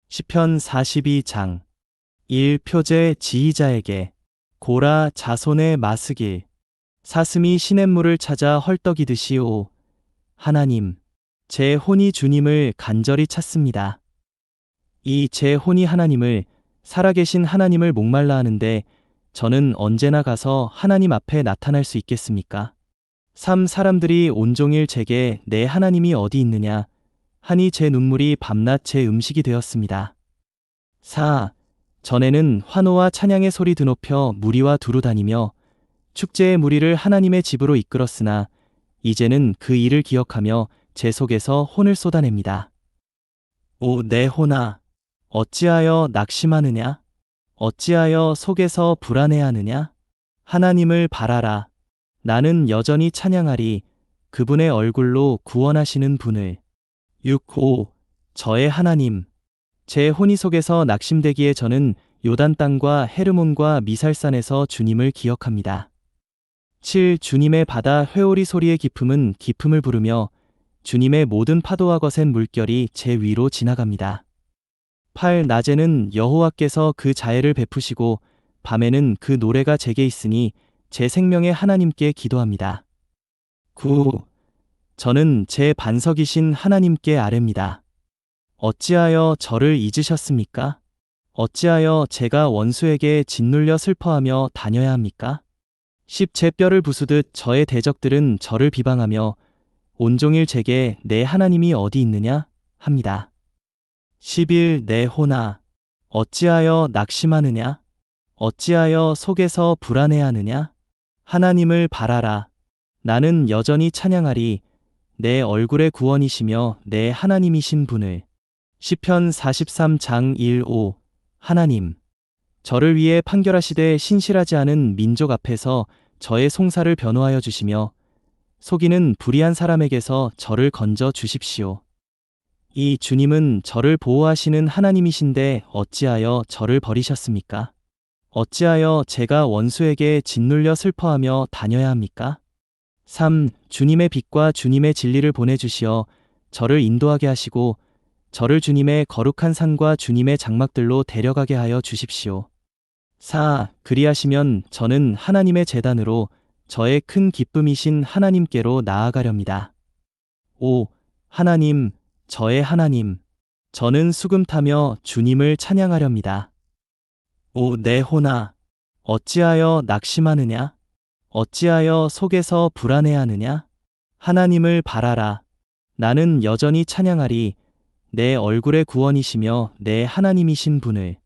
시편 42장 1. 표제 지휘자에게 고라 자손의 마스길 사슴이 시냇물을 찾아 헐떡이듯이 오 하나님 제 혼이 주님을 간절히 찾습니다. 이 제 혼이 하나님을 살아계신 하나님을 목말라 하는데 저는 언제나 가서 하나님 앞에 나타날 수 있겠습니까? 3. 사람들이 온종일 제게 내 하나님이 어디 있느냐 하니 제 눈물이 밤낮 제 음식이 되었습니다. 4. 전에는 환호와 찬양의 소리 드높여 무리와 두루 다니며 축제의 무리를 하나님의 집으로 이끌었으나 이제는 그 일을 기억하며 제 속에서 혼을 쏟아냅니다. 오 내 혼아 어찌하여 낙심하느냐? 어찌하여 속에서 불안해하느냐? 하나님을 바라라. 나는 여전히 찬양하리. 그분의 얼굴로 구원하시는 분을. 6. 저의 하나님. 제 혼이 속에서 낙심되기에 저는 요단 땅과 헤르몬과 미살산에서 주님을 기억합니다. 7. 주님의 바다 회오리 소리의 깊음은 깊음을 부르며 주님의 모든 파도와 거센 물결이 제 위로 지나갑니다. 8. 낮에는 여호와께서 그 자애를 베푸시고 밤에는 그 노래가 제게 있으니 제 생명의 하나님께 기도합니다. 9. 저는 제 반석이신 하나님께 아뢰입니다. 어찌하여 저를 잊으셨습니까? 어찌하여 제가 원수에게 짓눌려 슬퍼하며 다녀야 합니까? 10. 제 뼈를 부수듯 저의 대적들은 저를 비방하며 온종일 제게 내 하나님이 어디 있느냐 합니다. 11. 내 혼아 어찌하여 낙심하느냐? 어찌하여 속에서 불안해하느냐? 하나님을 바라라. 나는 여전히 찬양하리. 내 얼굴의 구원이시며 내 하나님이신 분을. 시편 43장 1. 하나님 저를 위해 판결하시되 신실하지 않은 민족 앞에서 저의 송사를 변호하여 주시며 속이는 불의한 사람에게서 저를 건져 주십시오. 이 주님은 저를 보호하시는 하나님이신데 어찌하여 저를 버리셨습니까? 어찌하여 제가 원수에게 짓눌려 슬퍼하며 다녀야 합니까? 3. 주님의 빛과 주님의 진리를 보내주시어 저를 인도하게 하시고 저를 주님의 거룩한 산과 주님의 장막들로 데려가게 하여 주십시오. 4. 그리하시면 저는 하나님의 제단으로 저의 큰 기쁨이신 하나님께로 나아가렵니다. 5. 하나님, 저의 하나님, 저는 수금 타며 주님을 찬양하렵니다. 오 내 혼아, 어찌하여 낙심하느냐? 어찌하여 속에서 불안해하느냐? 하나님을 바라라. 나는 여전히 찬양하리. 내 얼굴의 구원이시며 내 하나님이신 분을.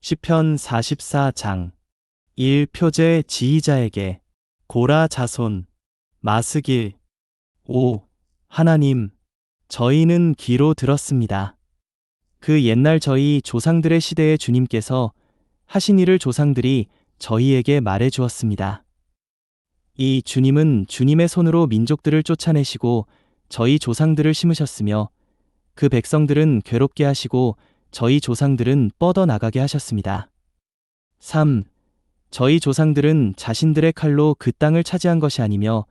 시편 44장 1. 표제 지휘자에게 고라 자손 마스길 5. 하나님 저희는 귀로 들었습니다. 그 옛날 저희 조상들의 시대에 주님께서 하신 일을 조상들이 저희에게 말해 주었습니다. 이 주님은 주님의 손으로 민족들을 쫓아내시고 저희 조상들을 심으셨으며 그 백성들은 괴롭게 하시고 저희 조상들은 뻗어나가게 하셨습니다. 3. 저희 조상들은 자신들의 칼로 그 땅을 차지한 것이 아니며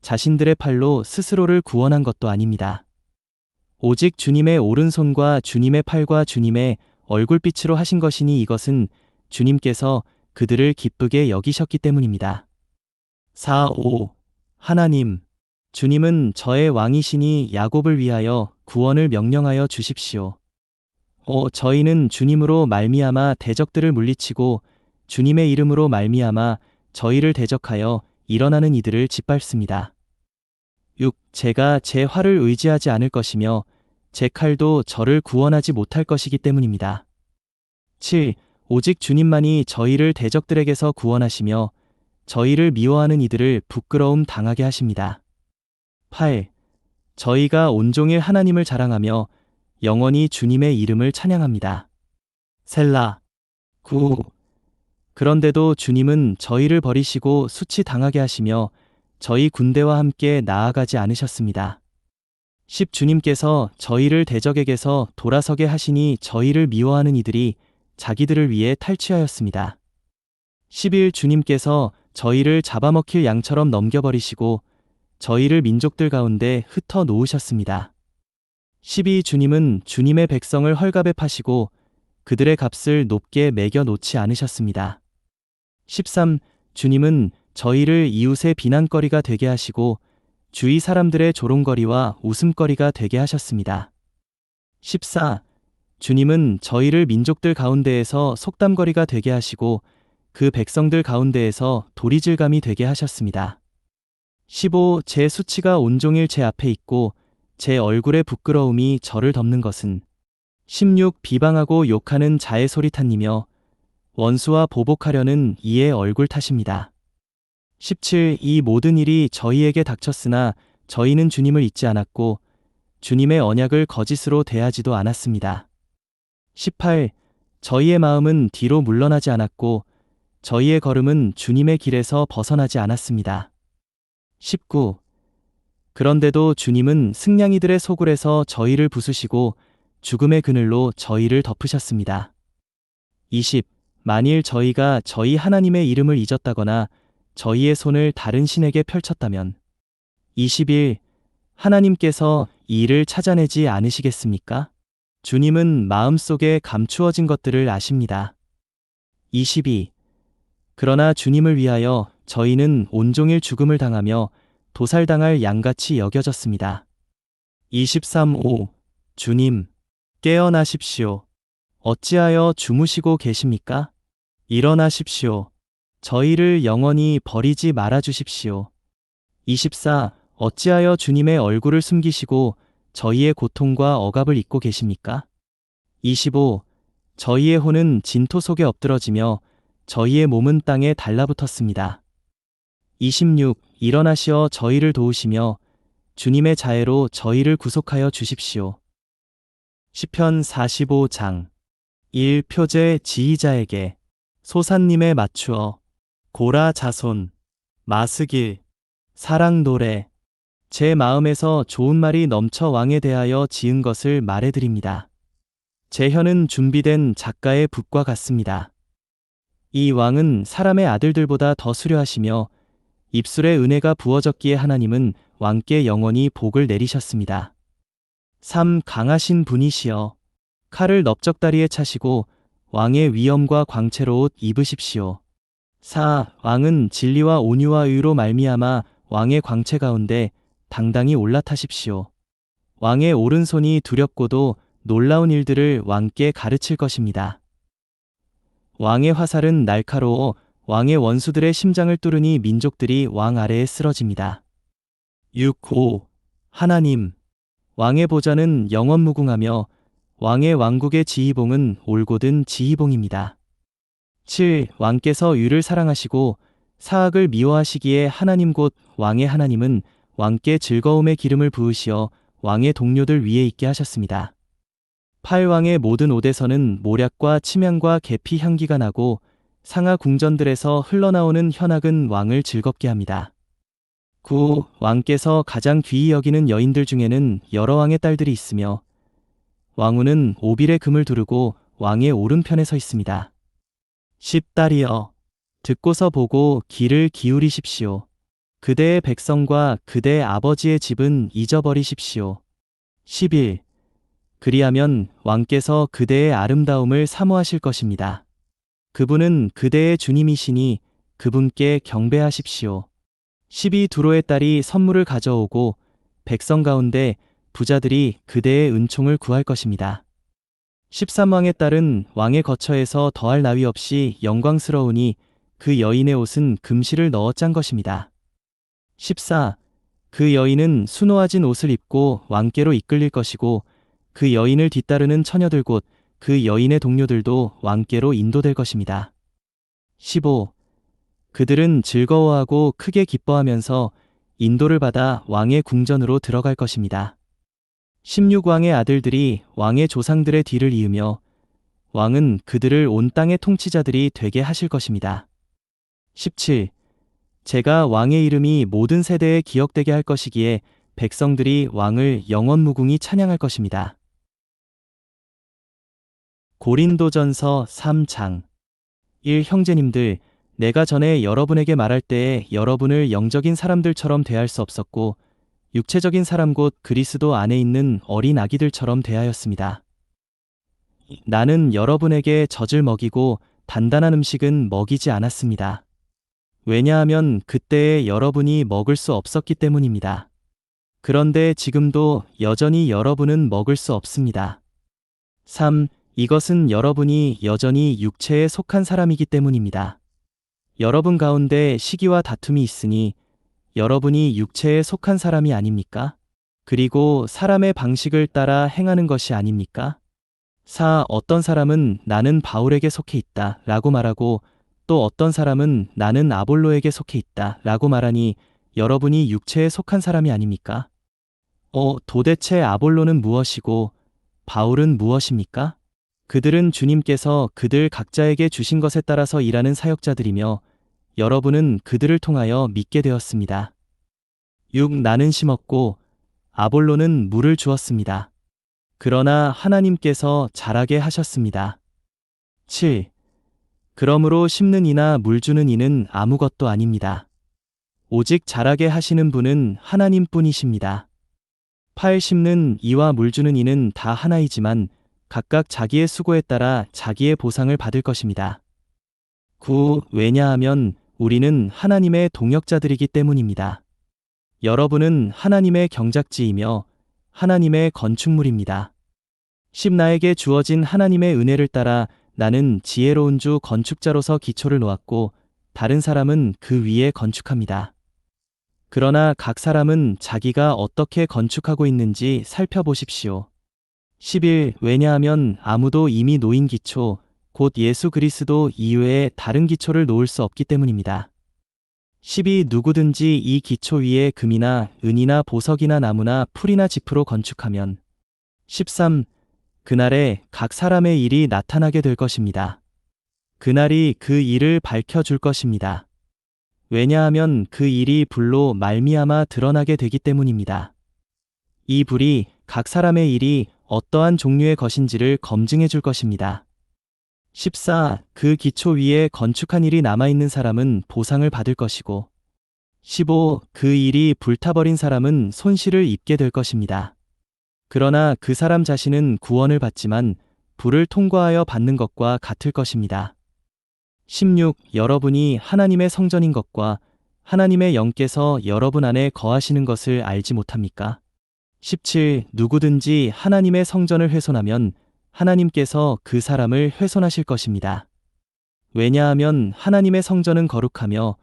자신들의 팔로 스스로를 구원한 것도 아닙니다. 오직 주님의 오른손과 주님의 팔과 주님의 얼굴빛으로 하신 것이니 이것은 주님께서 그들을 기쁘게 여기셨기 때문입니다. 4. 하나님, 주님은 저의 왕이시니 야곱을 위하여 구원을 명령하여 주십시오. 저희는 주님으로 말미암아 대적들을 물리치고 주님의 이름으로 말미암아 저희를 대적하여 일어나는 이들을 짓밟습니다. 6. 제가 제 활을 의지하지 않을 것이며 제 칼도 저를 구원하지 못할 것이기 때문입니다. 7. 오직 주님만이 저희를 대적들에게서 구원하시며 저희를 미워하는 이들을 부끄러움 당하게 하십니다. 8. 저희가 온종일 하나님을 자랑하며 영원히 주님의 이름을 찬양합니다. 셀라. 9. 그런데도 주님은 저희를 버리시고 수치 당하게 하시며 저희 군대와 함께 나아가지 않으셨습니다. 10. 주님께서 저희를 대적에게서 돌아서게 하시니 저희를 미워하는 이들이 자기들을 위해 탈취하였습니다. 11. 주님께서 저희를 잡아먹힐 양처럼 넘겨버리시고 저희를 민족들 가운데 흩어 놓으셨습니다. 12. 주님은 주님의 백성을 헐값에 파시고 그들의 값을 높게 매겨 놓지 않으셨습니다. 13. 주님은 저희를 이웃의 비난거리가 되게 하시고 주위 사람들의 조롱거리와 웃음거리가 되게 하셨습니다. 14. 주님은 저희를 민족들 가운데에서 속담거리가 되게 하시고 그 백성들 가운데에서 도리질감이 되게 하셨습니다. 15. 제 수치가 온종일 제 앞에 있고 제 얼굴의 부끄러움이 저를 덮는 것은 16. 비방하고 욕하는 자의 소리탄이며 원수와 보복하려는 이의 얼굴 탓입니다. 17. 이 모든 일이 저희에게 닥쳤으나 저희는 주님을 잊지 않았고 주님의 언약을 거짓으로 대하지도 않았습니다. 18. 저희의 마음은 뒤로 물러나지 않았고 저희의 걸음은 주님의 길에서 벗어나지 않았습니다. 19. 그런데도 주님은 승냥이들의 소굴에서 저희를 부수시고 죽음의 그늘로 저희를 덮으셨습니다. 20. 만일 저희가 저희 하나님의 이름을 잊었다거나 저희의 손을 다른 신에게 펼쳤다면 21. 하나님께서 이 일을 찾아내지 않으시겠습니까? 주님은 마음속에 감추어진 것들을 아십니다. 22. 그러나 주님을 위하여 저희는 온종일 죽음을 당하며 도살당할 양같이 여겨졌습니다. 23. 5. 주님, 깨어나십시오. 어찌하여 주무시고 계십니까? 일어나십시오. 저희를 영원히 버리지 말아 주십시오. 24. 어찌하여 주님의 얼굴을 숨기시고 저희의 고통과 억압을 잊고 계십니까? 25. 저희의 혼은 진토 속에 엎드러지며 저희의 몸은 땅에 달라붙었습니다. 26. 일어나시어 저희를 도우시며 주님의 자애로 저희를 구속하여 주십시오. 시편 45장 1. 표제 지휘자에게 소산님에 맞추어 고라 자손 마스길 사랑 노래 제 마음에서 좋은 말이 넘쳐 왕에 대하여 지은 것을 말해드립니다. 제 혀는 준비된 작가의 붓과 같습니다. 이 왕은 사람의 아들들보다 더 수려하시며 입술에 은혜가 부어졌기에 하나님은 왕께 영원히 복을 내리셨습니다. 3. 강하신 분이시여 칼을 넓적다리에 차시고 왕의 위엄과 광채로 옷 입으십시오. 4. 왕은 진리와 온유와 의로 말미암아 왕의 광채 가운데 당당히 올라타십시오. 왕의 오른손이 두렵고도 놀라운 일들을 왕께 가르칠 것입니다. 왕의 화살은 날카로워 왕의 원수들의 심장을 뚫으니 민족들이 왕 아래에 쓰러집니다. 6. 5. 하나님, 왕의 보좌는 영원무궁하며 왕의 왕국의 지휘봉은 올곧은 지휘봉입니다. 7. 왕께서 유를 사랑하시고 사악을 미워하시기에 하나님 곧 왕의 하나님은 왕께 즐거움의 기름을 부으시어 왕의 동료들 위에 있게 하셨습니다. 8. 왕의 모든 옷에서는 모략과 침향과 계피 향기가 나고 상하 궁전들에서 흘러나오는 현악은 왕을 즐겁게 합니다. 9. 왕께서 가장 귀히 여기는 여인들 중에는 여러 왕의 딸들이 있으며 왕후는 오빌의 금을 두르고 왕의 오른편에 서 있습니다. 10. 딸이여, 듣고서 보고 귀를 기울이십시오. 그대의 백성과 그대의 아버지의 집은 잊어버리십시오. 11. 그리하면 왕께서 그대의 아름다움을 사모하실 것입니다. 그분은 그대의 주님이시니 그분께 경배하십시오. 12. 두로의 딸이 선물을 가져오고 백성 가운데 부자들이 그대의 은총을 구할 것입니다. 13왕의 딸은 왕의 거처에서 더할 나위 없이 영광스러우니 그 여인의 옷은 금실을 넣어 짠 것입니다. 14. 그 여인은 수놓아진 옷을 입고 왕께로 이끌릴 것이고 그 여인을 뒤따르는 처녀들 곧 그 여인의 동료들도 왕께로 인도될 것입니다. 15. 그들은 즐거워하고 크게 기뻐하면서 인도를 받아 왕의 궁전으로 들어갈 것입니다. 16왕의 아들들이 왕의 조상들의 뒤를 이으며 왕은 그들을 온 땅의 통치자들이 되게 하실 것입니다. 17. 제가 왕의 이름이 모든 세대에 기억되게 할 것이기에 백성들이 왕을 영원무궁히 찬양할 것입니다. 고린도전서 3장 1. 형제님들, 내가 전에 여러분에게 말할 때에 여러분을 영적인 사람들처럼 대할 수 없었고 육체적인 사람 곧 그리스도 안에 있는 어린 아기들처럼 대하였습니다. 나는 여러분에게 젖을 먹이고 단단한 음식은 먹이지 않았습니다. 왜냐하면 그때에 여러분이 먹을 수 없었기 때문입니다. 그런데 지금도 여전히 여러분은 먹을 수 없습니다. 3. 이것은 여러분이 여전히 육체에 속한 사람이기 때문입니다. 여러분 가운데 시기와 다툼이 있으니 여러분이 육체에 속한 사람이 아닙니까? 그리고 사람의 방식을 따라 행하는 것이 아닙니까? 4. 어떤 사람은 나는 바울에게 속해 있다 라고 말하고 또 어떤 사람은 나는 아볼로에게 속해 있다 라고 말하니 여러분이 육체에 속한 사람이 아닙니까? 도대체 아볼로는 무엇이고 바울은 무엇입니까? 그들은 주님께서 그들 각자에게 주신 것에 따라서 일하는 사역자들이며 여러분은 그들을 통하여 믿게 되었습니다. 6. 나는 심었고 아볼로는 물을 주었습니다. 그러나 하나님께서 자라게 하셨습니다. 7. 그러므로 심는 이나 물 주는 이는 아무것도 아닙니다. 오직 자라게 하시는 분은 하나님 뿐이십니다. 8. 심는 이와 물 주는 이는 다 하나이지만 각각 자기의 수고에 따라 자기의 보상을 받을 것입니다. 9. 왜냐하면 우리는 하나님의 동역자들이기 때문입니다. 여러분은 하나님의 경작지이며 하나님의 건축물입니다. 10. 나에게 주어진 하나님의 은혜를 따라 나는 지혜로운 주 건축자로서 기초를 놓았고 다른 사람은 그 위에 건축합니다. 그러나 각 사람은 자기가 어떻게 건축하고 있는지 살펴보십시오. 11. 왜냐하면 아무도 이미 놓인 기초, 곧 예수 그리스도 이외에 다른 기초를 놓을 수 없기 때문입니다. 12. 누구든지 이 기초 위에 금이나 은이나 보석이나 나무나 풀이나 짚으로 건축하면 13. 그날에 각 사람의 일이 나타나게 될 것입니다. 그날이 그 일을 밝혀줄 것입니다. 왜냐하면 그 일이 불로 말미암아 드러나게 되기 때문입니다. 이 불이 각 사람의 일이 어떠한 종류의 것인지를 검증해 줄 것입니다. 14. 그 기초 위에 건축한 일이 남아있는 사람은 보상을 받을 것이고 15. 그 일이 불타버린 사람은 손실을 입게 될 것입니다. 그러나 그 사람 자신은 구원을 받지만 불을 통과하여 받는 것과 같을 것입니다. 16. 여러분이 하나님의 성전인 것과 하나님의 영께서 여러분 안에 거하시는 것을 알지 못합니까? 17. 누구든지 하나님의 성전을 훼손하면 하나님께서 그 사람을 훼손하실 것입니다. 왜냐하면 하나님의 성전은 거룩하며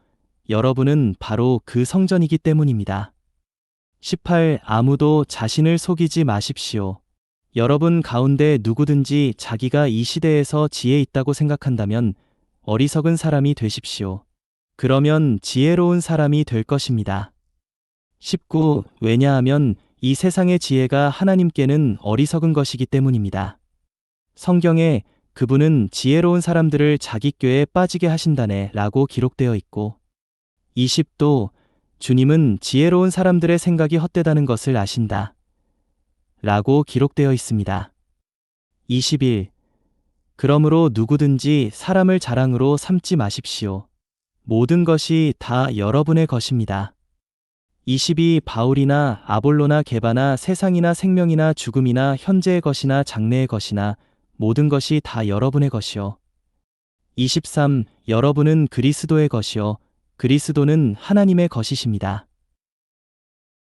여러분은 바로 그 성전이기 때문입니다. 18. 아무도 자신을 속이지 마십시오. 여러분 가운데 누구든지 자기가 이 시대에서 지혜 있다고 생각한다면 어리석은 사람이 되십시오. 그러면 지혜로운 사람이 될 것입니다. 19. 왜냐하면 이 세상의 지혜가 하나님께는 어리석은 것이기 때문입니다. 성경에 그분은 지혜로운 사람들을 자기 꾀에 빠지게 하신다네 라고 기록되어 있고 20도 주님은 지혜로운 사람들의 생각이 헛되다는 것을 아신다 라고 기록되어 있습니다. 21. 그러므로 누구든지 사람을 자랑으로 삼지 마십시오. 모든 것이 다 여러분의 것입니다. 22. 바울이나 아볼로나 게바나 세상이나 생명이나 죽음이나 현재의 것이나 장래의 것이나 모든 것이 다 여러분의 것이요. 23. 여러분은 그리스도의 것이요. 그리스도는 하나님의 것이십니다.